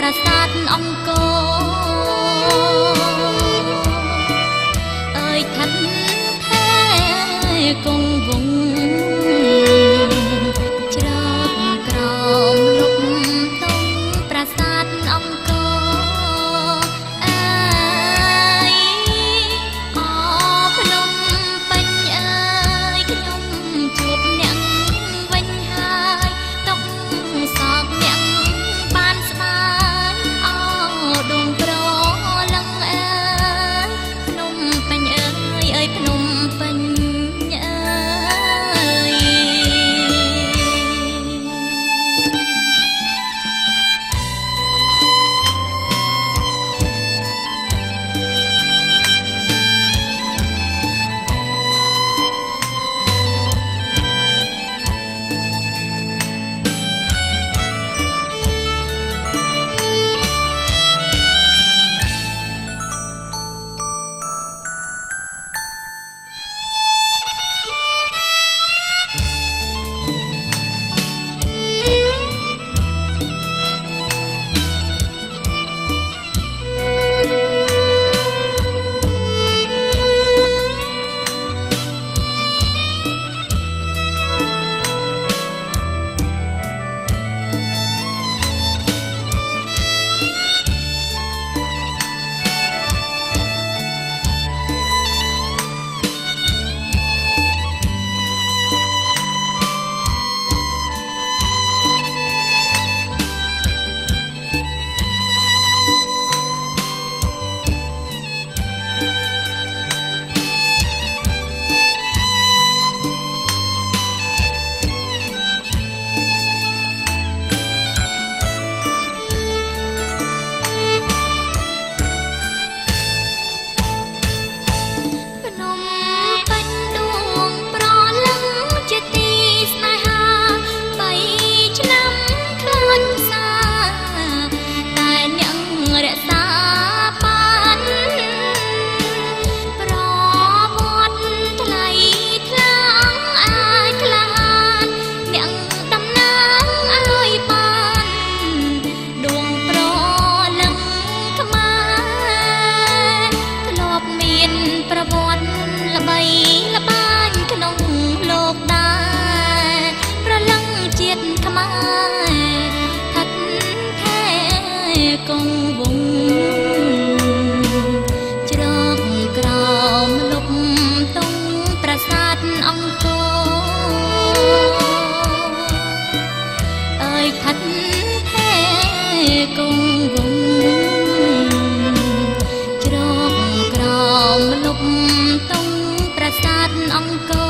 ប្រាសាទអង្គរអើយថាត់ថែគង់វង្សច្រកក្រោមលុបតុងប្រាសាទអង្គរអើយអភ្នំពេញអើយខ្ញុំជួបអ្នកវិញហើយតុកសោកអ្នកបានស្បាយអដួងប្រលឹងអើយភ្នំពេញអើយអើយភ្នំពេញអើយគង់វង្សច្រកក្រោមលុបតុងប្រាសាទអង្គរអើយថាត់ថែគង់វង្សច្រកក្រោមលុបតុងប្រាសាទអង្គរ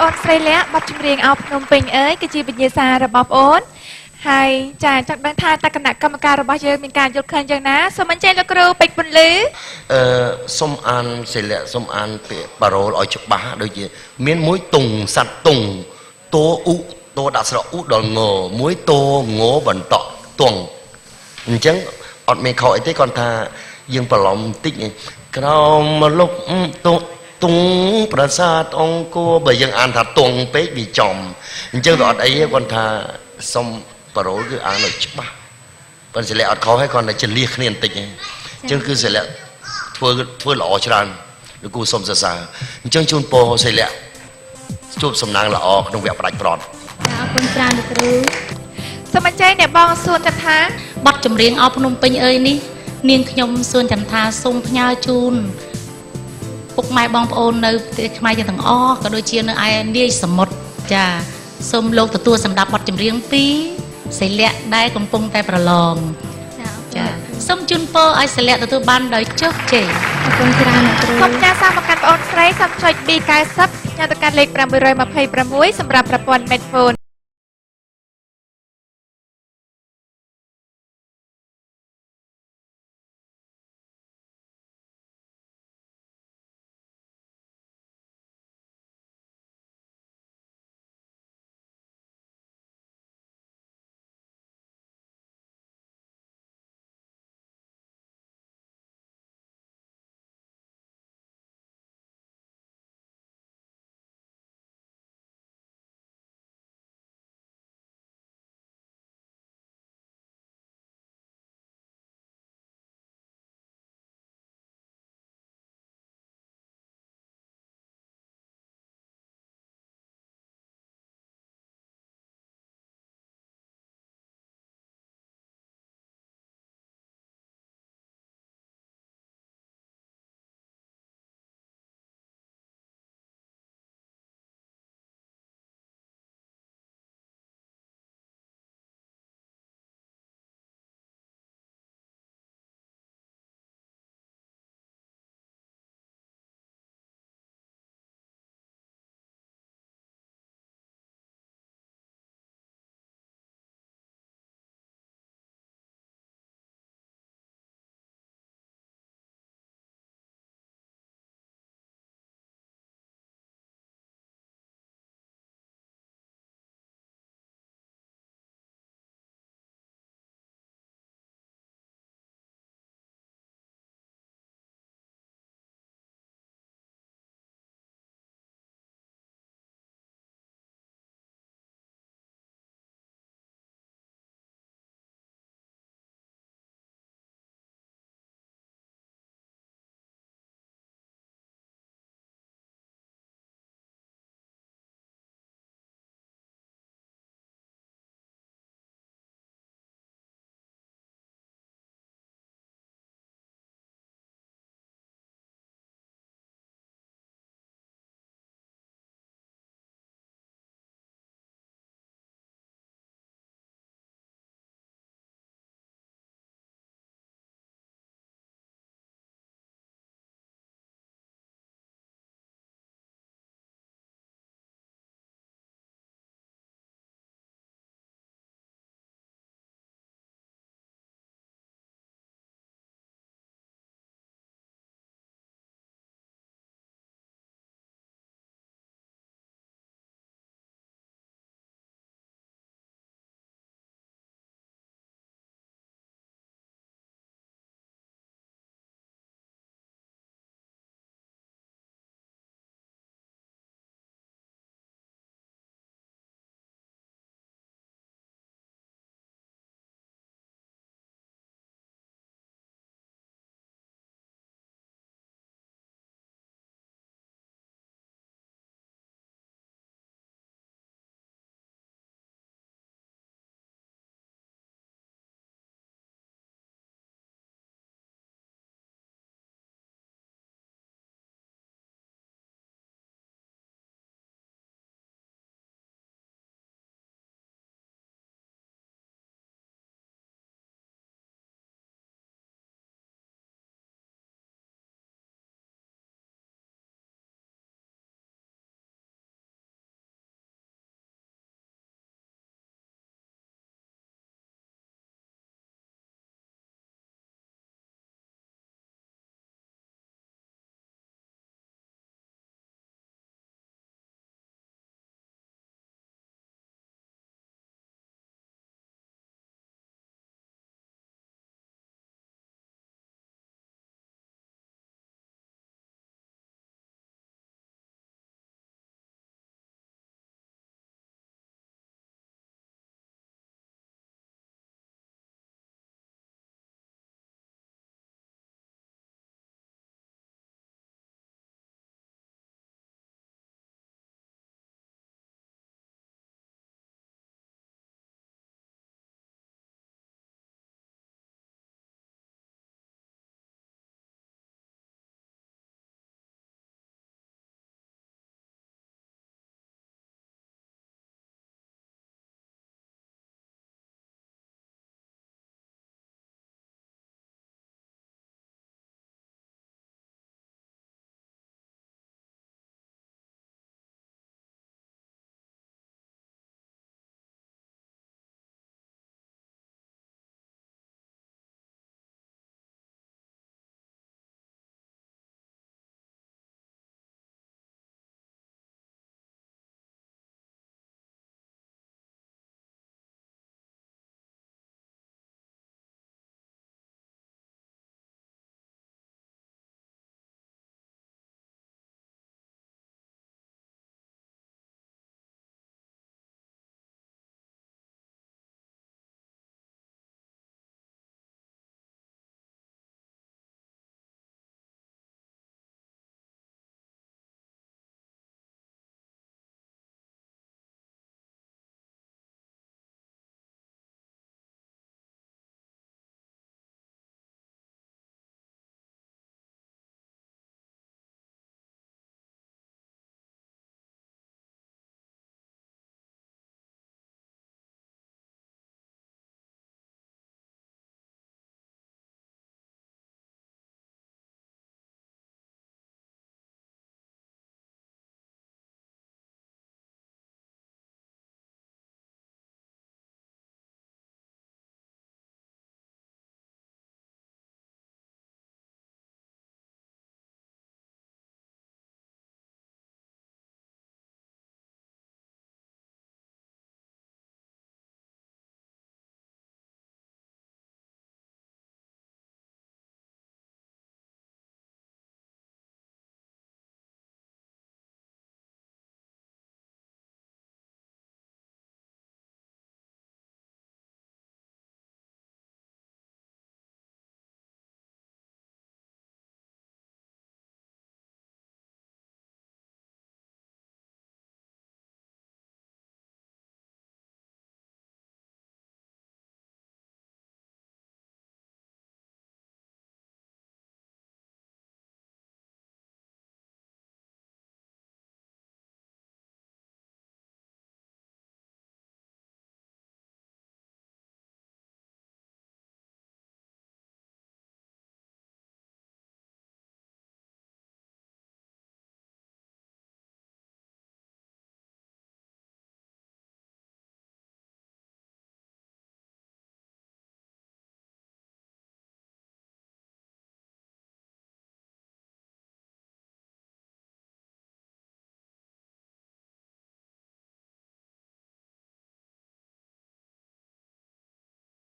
អូនស្រីលក្ខបទចម្រៀងអោភ្នំពេញអើយគឺជាវិញ្ញាសារបស់បងអូនហើយចាចង់ដឹងថាតើគណៈកម្មការរបស់យើងមានការយល់ឃើញយ៉ាងណាសូមអញ្ជើញលោកគ្រូពេជ្រពន្លឺសូមអានស្រីលក្ខសូមអានពាក្យប៉ារ៉ូលឲ្យច្បាស់ដូចជាមានមួយតុងសัตว์តុងតោឧតោដាក់ស្រៈឧដល់ងមួយតោងបន្តតុងអញ្ចឹងអត់មានខុសអីទេគាត់ថាយើងប្រឡំបន្តិចក្រោមលុបតុតុងប្រាសាទអង្គរបើយើងអានថាតុងពេកវាចំអញ្ចឹងក៏អត់អីទេគាត់ថាសុំប៉ារ៉ូលគឺអានឲ្យច្បាស់ប៉ុន្តែស្រីលក្ខអត់ខុសទេគាត់តែចលៀសគ្នាបន្តិចទេអញ្ចឹងគឺស្រីលក្ខធ្វើល្អច្រើនលោកគ្រូសុំសរសើរអញ្ចឹងជូនពរស្រីលក្ខជួបសំណាងល្អក្នុងវគ្គផ្ដាច់ប្រត់អរគុណច្រើនលោកគ្រូសូមអញ្ជើញអ្នកបងសួនចន្ទថាបទចម្រៀងអោភ្នំពេញអើយនេះនាងខ្ញុំសួនចន្ទថាសូមផ្ញើជូនព ពុកម៉ែបងប្អូននៅប្រទេសខ្មែរទាំងអស់ក៏ដូចជានៅឯនាយសមុទ្រចាសូមលោកទទួលសម្ដាប់បទចម្រៀងពីសិលៈដែលកំពុងតែប្រឡងចាសូមជូនពរឲ្យសិលៈទទួលបានដោយជោគជ័យ អរគុណច្រើនលោកគ្រូ សូមចាសសាមមកកាន់បងអូនស្រីសូមចុច B90 ញ៉ាំទៅកាន់លេខ626សម្រាប់ប្រព័ន្ធ Medphone